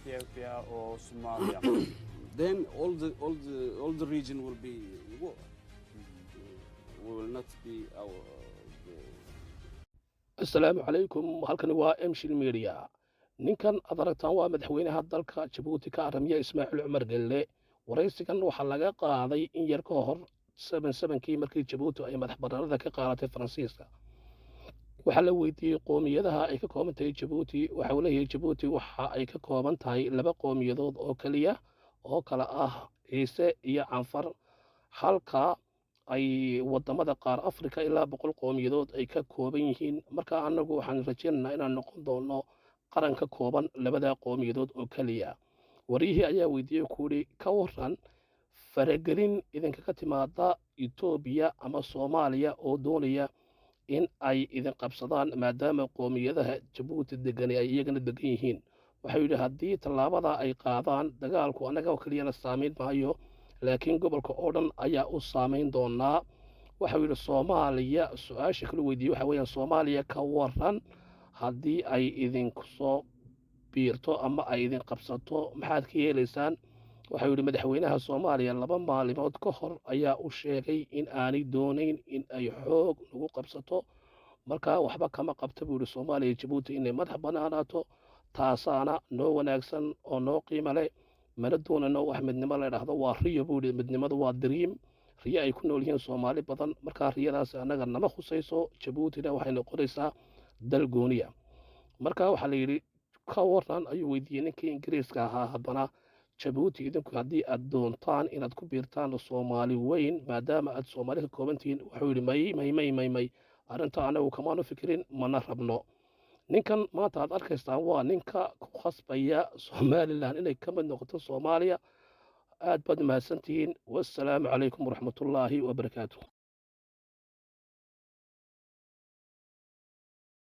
Ethiopia or Somalia. Then all the region will be war. We will not be our. asalaamu calaykum halkani waa emshil media ninkan aad aragtaan waa madaxweynaha dalka jabuuti ka aramiya ismaaciil cumar gelle waraysigan waxaa laga qaaday in yar ka hor kii markii jabuuti ay madax bannaanida ka qaadatay faransiiska waxaa la weydiiyey qoomiyadaha ay ka kooban tahay jabuuti waxa uu leeyahay jabuuti waxa ay ka kooban tahay 2 qoomiyadood oo kaliya oo kala ah ciise iyo canfar halka ay wadamada qaar Afrika ilaa 100 qoomiyadood ay ka kooban yihiin marka anagu waxaan rajaynaynaa inaan noqon doono qaran ka kooban 2 qoomiyadood oo kaliya wariyihii ayaa weydiiyey kuuri ka waran faragelin idinka ka timaada Ethiopia ama Soomaaliya oo doonaya in ay idin qabsadaan maadaama qoomiyadaha Jabuuti degan ay iyagana degan yihiin waxa yidhi haddii tallaabada ay qaadaan dagaalku anaga oo kaliya saameyn maayo laakiin gobolka oo dhan ayaa u saameyn doonaa waxa yidhi Soomaaliya su'aasha kala weydiiyey waxa weeyaan Soomaaliya ka waran haddii ay idinku soo biirto ama ay idin qabsato maxaad ka yeelaysaan waxa yidhi madaxweynaha Soomaaliya 2 maalmood ka hor ayaa u sheegay in aanay doonayn in ay xoog lagu qabsato marka waxba kama qabto buu yidhi Soomaaliya Jabuuti inay madax bannaanaato taasaana noo wanaagsan oo noo qiimo leh mana doonano wax midnimo la yiraahdo waa riyo buu yidhi midnimadu waa dream riyo ay ku nool yihiin Soomaali badan marka riyadaas anaga nama khusayso Jabuutina waxay noqonaysaa dal gooniya marka waxa la yidhi ka waran ayuu weydiiyey ninkii Ingiriiska ahaa haddana Jabuuti idinku haddii aad doontaan inaad ku biirtaan Soomaali weyn maadaama aad Soomaali ka kooban tihiin wuxuu yidhi may arrinta anagu kamaanu fikirin mana rabno ninkan maanta aad arkaystaan waa ninka ku khasbaya Somaliland inay ka mid noqoto Soomaaliya aad baad mahadsantihiin wassalaamu calaykum waraxmatullaahi wabarakaatuh